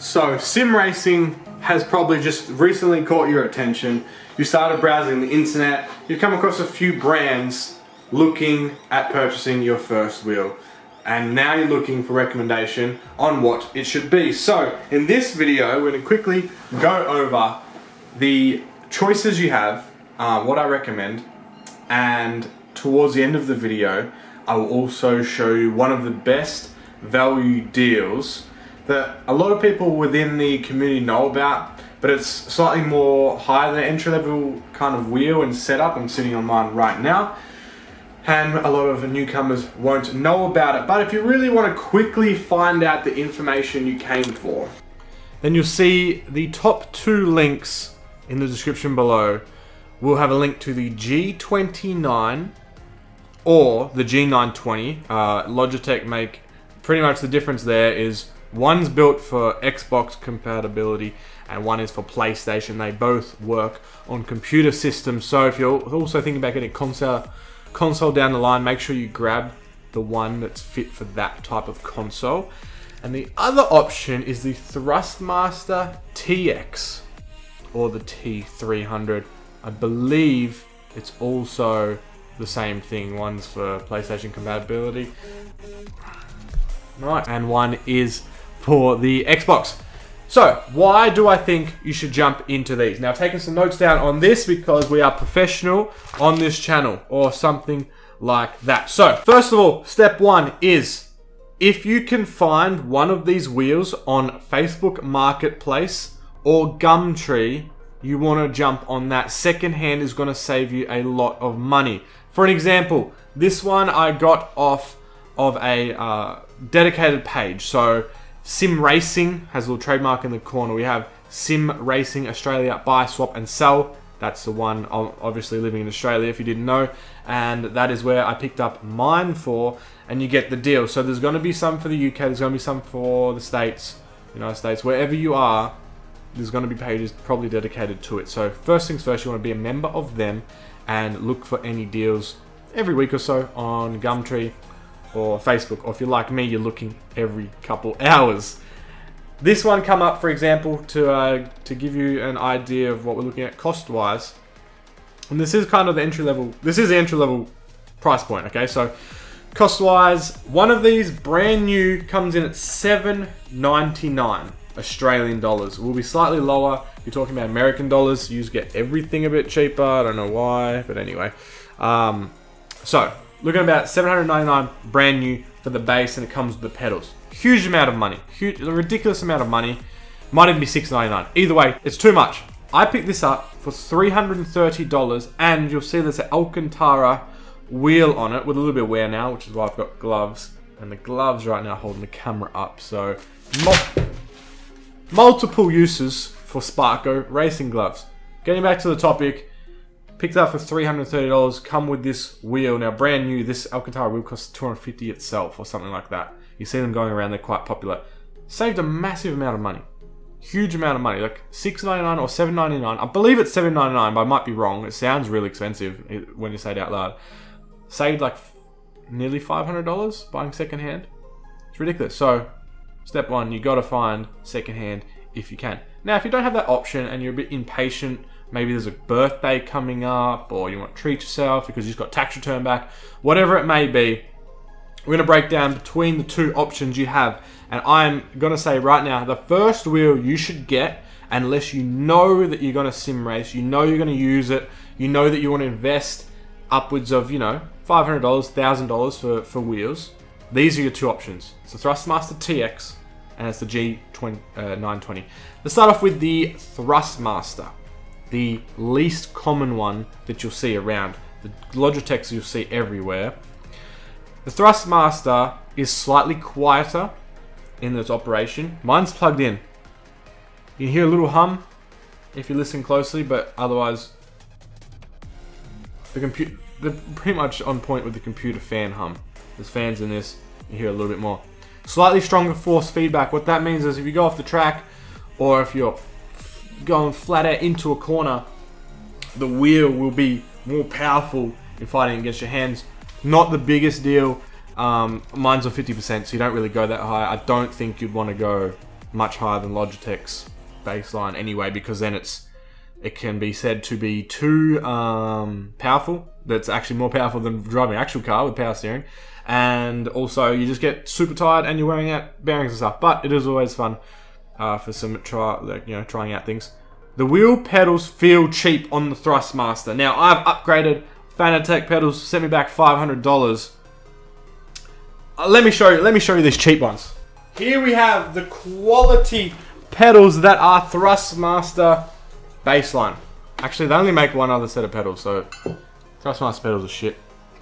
So sim racing has probably just recently caught your attention. You started browsing the internet, you come across a few brands looking at purchasing your first wheel, and now you're looking for recommendation on what it should be. So in this video, we're going to quickly go over the choices you have, what I recommend, and towards the end of the video, I will also show you one of the best value deals that a lot of people within the community know about, but it's slightly more higher than entry-level kind of wheel and setup. I'm sitting on mine right now, and a lot of newcomers won't know about it. But if you really want to quickly find out the information you came for, then you'll see the top 2 links in the description below. We'll have a link to the G9 or the G920. Logitech make pretty much the difference there is one's built for Xbox compatibility and one is for PlayStation. They both work on computer systems. So if you're also thinking about getting a console down the line, make sure you grab the one that's fit for that type of console. And the other option is the Thrustmaster TX or the T300. I believe it's also the same thing. One's for PlayStation compatibility, right, and one is for the Xbox. So why do I think you should jump into these? Now I've taken some notes down on this because we are professional on this channel or something like that. So first of all, step 1 is if you can find one of these wheels on Facebook Marketplace or Gumtree, you want to jump on that. Secondhand is going to save you a lot of money. For an example, this one I got off of a dedicated page. So Sim Racing has a little trademark in the corner. We have Sim Racing Australia, buy, swap and sell. That's the one obviously living in Australia if you didn't know. And that is where I picked up mine for, and you get the deal. So there's going to be some for the UK, there's going to be some for the States, United States, wherever you are, there's going to be pages probably dedicated to it. So first things first, you want to be a member of them and look for any deals every week or so on Gumtree or Facebook, or if you're like me, you're looking every couple hours. This one come up, for example, to give you an idea of what we're looking at cost-wise. And this is kind of the entry-level, this is the entry-level price point, okay? So cost-wise, one of these brand new comes in at $7.99 Australian dollars. Will be slightly lower. You're talking about American dollars. You get everything a bit cheaper. I don't know why, but anyway. So looking at about $799 brand new for the base, and it comes with the pedals. Huge amount of money. Huge, a ridiculous amount of money. Might even be $6.99. Either way, it's too much. I picked this up for $330, and you'll see there's an Alcantara wheel on it with a little bit of wear now, which is why I've got gloves. And the gloves right now holding the camera up. So multiple uses for Sparko racing gloves. Getting back to the topic, picked up for $330, come with this wheel. Now brand new, this Alcantara wheel costs $250 itself or something like that. You see them going around, they're quite popular. Saved a massive amount of money. Huge amount of money, like $6.99 or $7.99. I believe it's $7.99, but I might be wrong. It sounds really expensive when you say it out loud. Saved like nearly $500 buying secondhand. It's ridiculous. So step 1, you got to find secondhand if you can. Now, if you don't have that option and you're a bit impatient, maybe there's a birthday coming up or you want to treat yourself because you've got tax return back, whatever it may be, we're going to break down between the 2 options you have. And I'm going to say right now, the first wheel you should get, unless you know that you're going to sim race, you know you're going to use it, you know that you want to invest upwards of, $500, $1,000 for wheels. These are your 2 options. It's the Thrustmaster TX and it's the G920. Let's start off with the Thrustmaster, the least common one that you'll see around. The Logitechs you'll see everywhere. The Thrustmaster is slightly quieter in its operation. Mine's plugged in. You can hear a little hum if you listen closely, but otherwise they're pretty much on point with the computer fan hum. There's fans in this, you hear a little bit more. Slightly stronger force feedback. What that means is if you go off the track or if you're going flat out into a corner, the wheel will be more powerful in fighting against your hands. Not the biggest deal. Mine's on 50%, so you don't really go that high. I don't think you'd want to go much higher than Logitech's baseline anyway, because then it can be said to be too powerful. That's actually more powerful than driving an actual car with power steering. And also you just get super tired and you're wearing out bearings and stuff. But it is always fun for some trying out things. The wheel pedals feel cheap on the Thrustmaster. Now I've upgraded. Fanatec pedals sent me back $500. Let me show you these cheap ones. Here we have the quality pedals that are Thrustmaster baseline. Actually, they only make one other set of pedals, so Thrustmaster pedals are shit,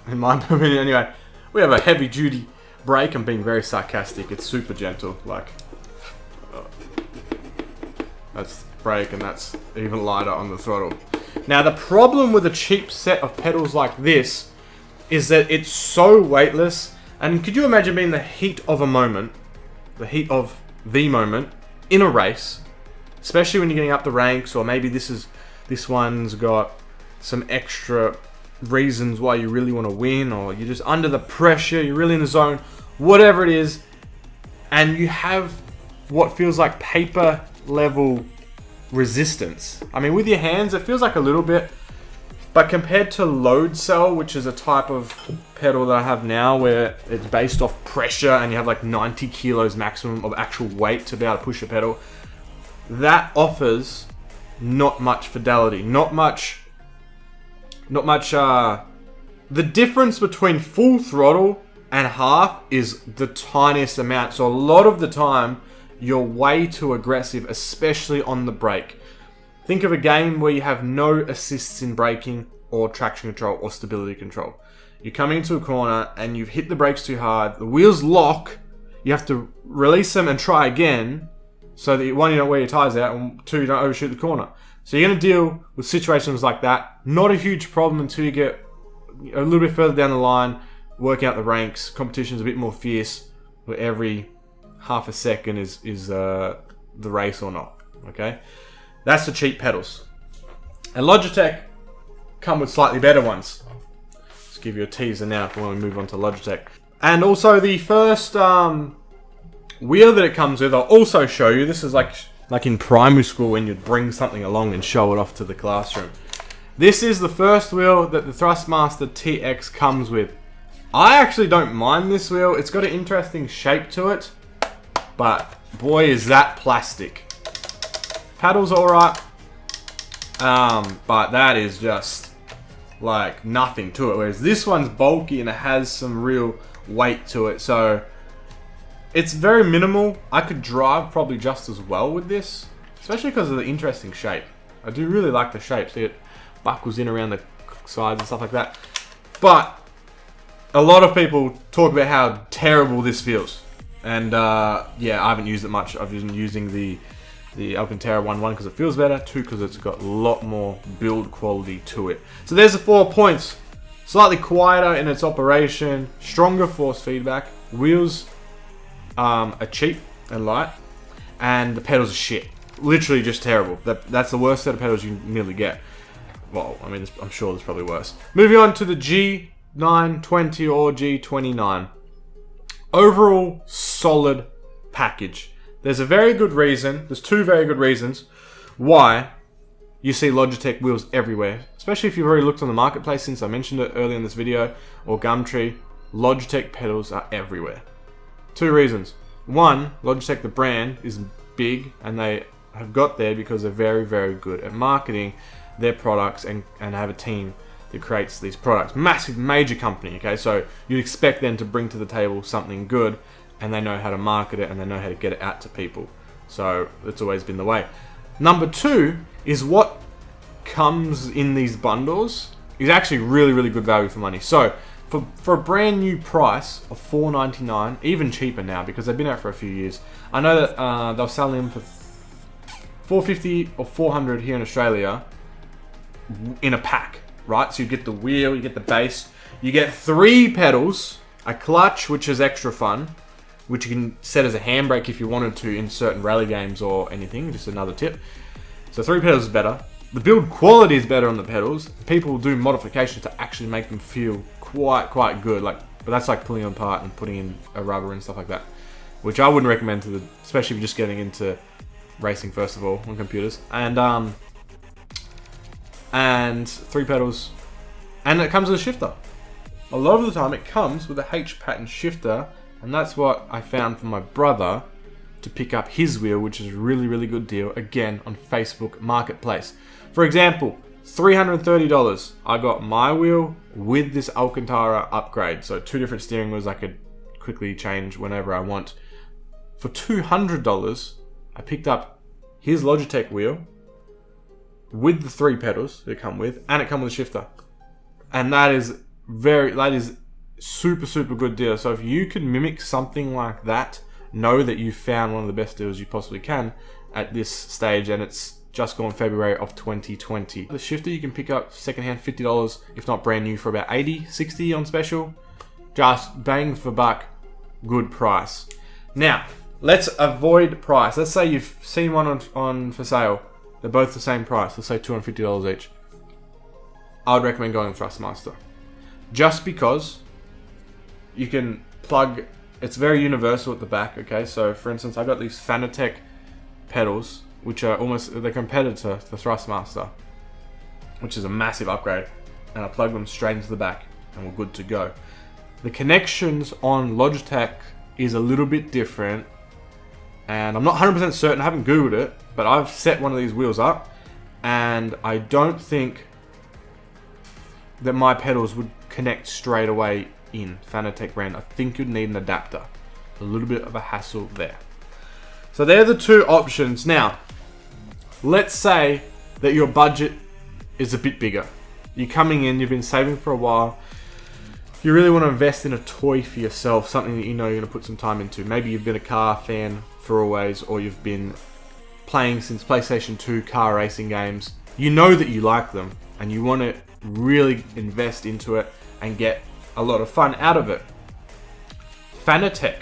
in my opinion. Anyway, we have a heavy duty brake. I'm being very sarcastic. It's super gentle, like that's brake, and that's even lighter on the throttle. Now, the problem with a cheap set of pedals like this is that it's so weightless. And could you imagine being the heat of a moment, the heat of the moment in a race, especially when you're getting up the ranks, or maybe this one's got some extra reasons why you really want to win, or you're just under the pressure, you're really in the zone, whatever it is, and you have what feels like paper level resistance. I mean, with your hands, it feels like a little bit, but compared to load cell, which is a type of pedal that I have now where it's based off pressure and you have like 90 kilos maximum of actual weight to be able to push a pedal, that offers not much fidelity, not much, the difference between full throttle and half is the tiniest amount. So a lot of the time, you're way too aggressive, especially on the brake. Think of a game where you have no assists in braking or traction control or stability control. You're coming into a corner and you've hit the brakes too hard, the wheels lock, you have to release them and try again, so that one, you don't wear your tires out, and two, you don't overshoot the corner. So you're going to deal with situations like that. Not a huge problem until you get a little bit further down the line, working out the ranks, competition's a bit more fierce, where every half a second is the race or not. Okay, that's the cheap pedals. And Logitech come with slightly better ones. Let's give you a teaser now for when we move on to Logitech. And also the first wheel that it comes with, I'll also show you. This is like in primary school when you'd bring something along and show it off to the classroom. This is the first wheel that the Thrustmaster TX comes with. I actually don't mind this wheel. It's got an interesting shape to it, but boy is that plastic. Paddles are alright, but that is just like nothing to it. Whereas this one's bulky and it has some real weight to it. So it's very minimal. I could drive probably just as well with this, especially because of the interesting shape. I do really like the shape. See, it buckles in around the sides and stuff like that. But a lot of people talk about how terrible this feels. And yeah, I haven't used it much. I've been using the Alcantara one because it feels better, two because it's got a lot more build quality to it. So there's the 4 points. Slightly quieter in its operation, stronger force feedback, wheels are cheap and light, and the pedals are shit. Literally just terrible. That's the worst set of pedals you can nearly get. Well, I mean, I'm sure there's probably worse. Moving on to the G920 or G29. Overall, solid package. There's a very good reason, there's two very good reasons why you see Logitech wheels everywhere. Especially if you've already looked on the marketplace, since I mentioned it earlier in this video, or Gumtree, Logitech pedals are everywhere. Two reasons. One, Logitech the brand is big, and they have got there because they're very, very good at marketing their products and have a team that creates these products. Massive, major company, okay? So you'd expect them to bring to the table something good, and they know how to market it, and they know how to get it out to people. So that's always been the way. Number two is what comes in these bundles is actually really, really good value for money. So for a brand new price of $4.99, even cheaper now because they've been out for a few years. I know that they'll sell them for $450 or $400 here in Australia in a pack, right? So you get the wheel, you get the base, you get 3 pedals, a clutch, which is extra fun, which you can set as a handbrake if you wanted to in certain rally games or anything, just another tip. So 3 pedals is better. The build quality is better on the pedals. People do modifications to actually make them feel quite good. But that's like pulling them apart and putting in a rubber and stuff like that. which I wouldn't recommend especially if you're just getting into racing first of all on computers. And 3 pedals, and it comes with a shifter. A lot of the time it comes with a H pattern shifter, and that's what I found for my brother to pick up his wheel, which is a really, really good deal, again, on Facebook Marketplace. For example, $330, I got my wheel with this Alcantara upgrade, so 2 different steering wheels I could quickly change whenever I want. For $200, I picked up his Logitech wheel with the 3 pedals they come with, and it comes with a shifter. And that is super, super good deal. So if you can mimic something like that, know that you've found one of the best deals you possibly can at this stage, and it's just gone February of 2020. The shifter you can pick up secondhand $50, if not brand new, for about $80, $60 on special. Just bang for buck, good price. Now, let's avoid price. Let's say you've seen one on for sale. They're both the same price. Let's say $250 each. I would recommend going Thrustmaster. Just because you can plug, it's very universal at the back, okay? So for instance, I got these Fanatec pedals, which are almost the competitor to the Thrustmaster, which is a massive upgrade. And I plug them straight into the back and we're good to go. The connections on Logitech is a little bit different, and I'm not 100% certain, I haven't Googled it, but I've set one of these wheels up, and I don't think that my pedals would connect straight away in Fanatec brand. I think you'd need an adapter. A little bit of a hassle there. So they're the 2 options. Now, let's say that your budget is a bit bigger. You're coming in, you've been saving for a while. You really want to invest in a toy for yourself, something that you know you're going to put some time into. Maybe you've been a car fan for always, or you've been playing since PlayStation 2 car racing games. You know that you like them, and you want to really invest into it and get a lot of fun out of it. Fanatec,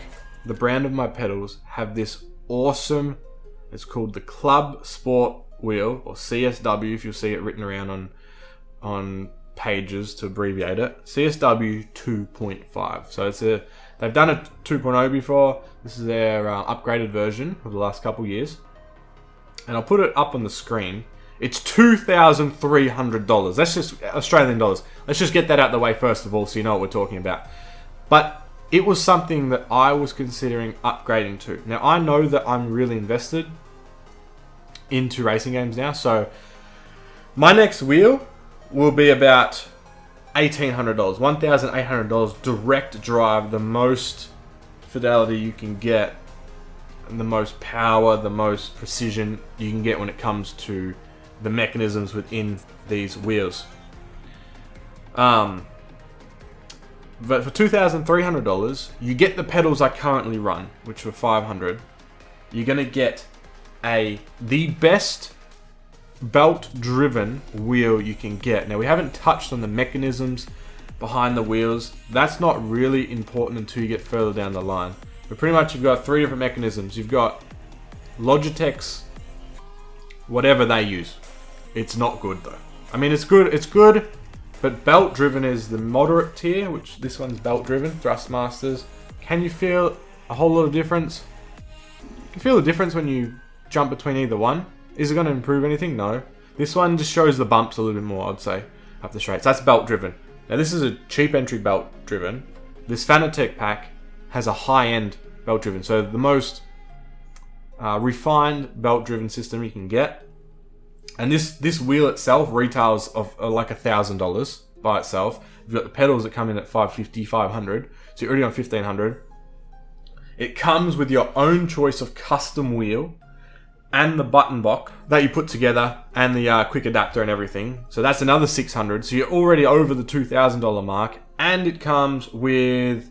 the brand of my pedals, have this awesome, it's called the Club Sport Wheel, or CSW if you'll see it written around on pages to abbreviate it. CSW 2.5. So they've done a 2.0 before. This is their upgraded version of the last couple years. And I'll put it up on the screen. It's $2,300. That's just Australian dollars. Let's just get that out of the way first of all, so you know what we're talking about. But it was something that I was considering upgrading to. Now, I know that I'm really invested into racing games now, so my next wheel will be about $1,800, $1,800 direct drive, the most fidelity you can get, and the most power, the most precision you can get when it comes to the mechanisms within these wheels. But for $2,300, you get the pedals I currently run, which were $500. You're gonna get the best belt-driven wheel you can get. Now, we haven't touched on the mechanisms behind the wheels. That's not really important until you get further down the line. But pretty much you've got 3 different mechanisms. You've got Logitech's, whatever they use. It's not good though. I mean, it's good, but belt-driven is the moderate tier, which this one's belt-driven, Thrustmasters. Can you feel a whole lot of difference? You can feel the difference when you jump between either one. Is it going to improve anything? No. This one just shows the bumps a little bit more, I'd say, up the straights. That's belt-driven. Now, this is a cheap entry belt-driven. This Fanatec pack has a high-end belt-driven. So the most refined belt-driven system you can get. And this wheel itself retails of like $1,000 by itself. You've got the pedals that come in at $550, $500. So you're already on $1,500. It comes with your own choice of custom wheel and the button block that you put together, and the quick adapter and everything. So that's another $600. So you're already over the $2,000 mark. And it comes with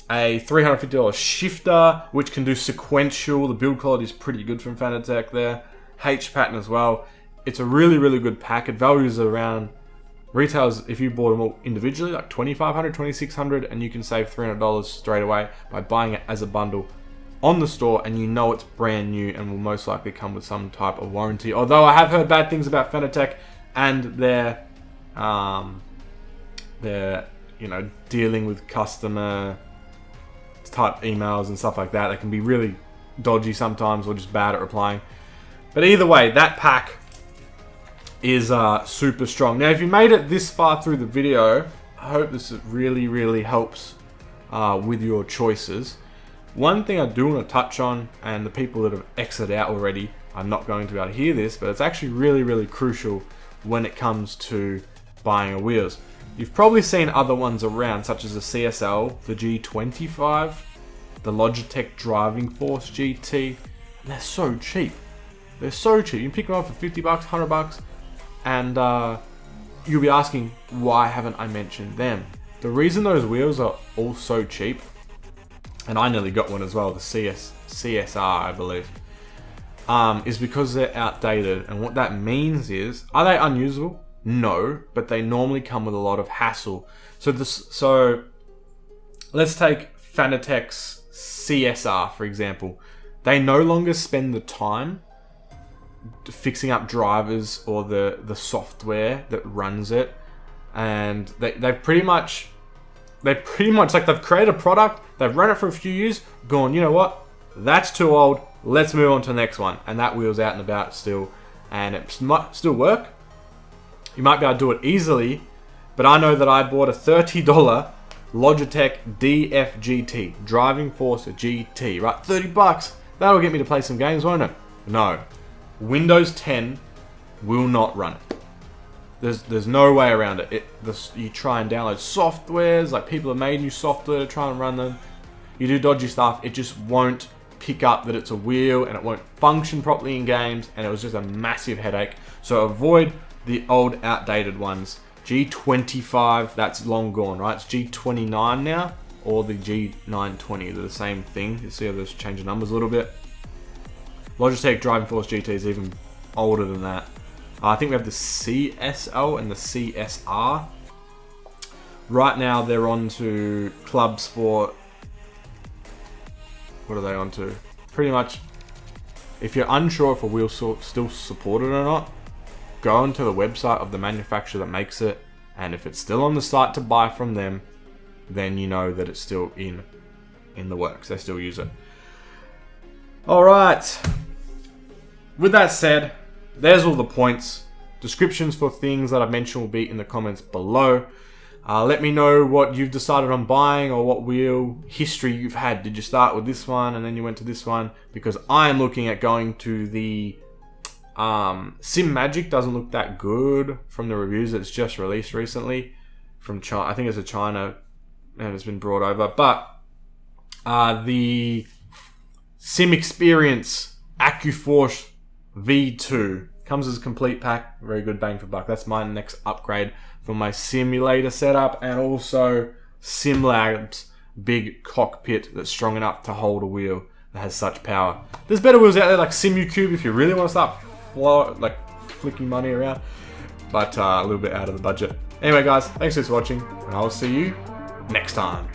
a $350 shifter, which can do sequential. The build quality is pretty good from Fanatec there. H pattern as well. It's a really, really good pack. It values around, retails, if you bought them all individually, like $2,500, $2,600, and you can save $300 straight away by buying it as a bundle on the store, and you know it's brand new and will most likely come with some type of warranty. Although I have heard bad things about Fanatec and their dealing with customer type emails and stuff like that. They can be really dodgy sometimes or just bad at replying. But either way, that pack is super strong. Now, if you made it this far through the video, I hope this really, really helps with your choices. One thing I do want to touch on, and the people that have exited out already are not going to be able to hear this, but it's actually really, really crucial when it comes to buying a wheels. You've probably seen other ones around, such as the CSL, the G25, the Logitech Driving Force GT, and they're so cheap. They're so cheap. You can pick them up for 50 bucks, 100 bucks, and you'll be asking, why haven't I mentioned them? The reason those wheels are all so cheap, and I nearly got one as well, the CSR, I believe, is because they're outdated. And what that means is, are they unusable? No, but they normally come with a lot of hassle. So let's take Fanatec's CSR, for example. They no longer spend the time fixing up drivers or the software that runs it, and they've pretty much like, they've created a product, they've run it for a few years, gone, you know what, that's too old, let's move on to the next one. And that wheel's out and about still, and it might still work. You might be able to do it easily, but I know that I bought a $30 Logitech DFGT, Driving Force GT, right? 30 bucks. That'll get me to play some games, won't it? No. Windows 10 will not run it. There's no way around it. You try and download softwares, like people have made new software to try and run them. You do dodgy stuff, it just won't pick up that it's a wheel, and it won't function properly in games, and it was just a massive headache. So avoid the old outdated ones. G25, that's long gone, right? It's G29 now, or the G920. They're the same thing. You see how those change the numbers a little bit. Logitech Driving Force GT is even older than that. I think we have the CSL and the CSR. Right now they're on to Club Sport. What are they on to? Pretty much, if you're unsure if a wheel still supported or not, go onto the website of the manufacturer that makes it, and if it's still on the site to buy from them, then you know that it's still in the works. They still use it. Alright. With that said, there's all the points. Descriptions for things that I've mentioned will be in the comments below. Let me know what you've decided on buying, or what wheel history you've had. Did you start with this one and then you went to this one? Because I am looking at going to the Sim Magic. Doesn't look that good from the reviews that's just released recently from China. I think it's a China, and it's been brought over. But the Sim Experience AccuForce V2 comes as a complete pack. Very good bang for buck. That's my next upgrade for my simulator setup, and also SimLab's big cockpit that's strong enough to hold a wheel that has such power. There's better wheels out there like SimuCube if you really want to start flicking money around, but a little bit out of the budget. Anyway guys, thanks for watching, and I'll see you next time.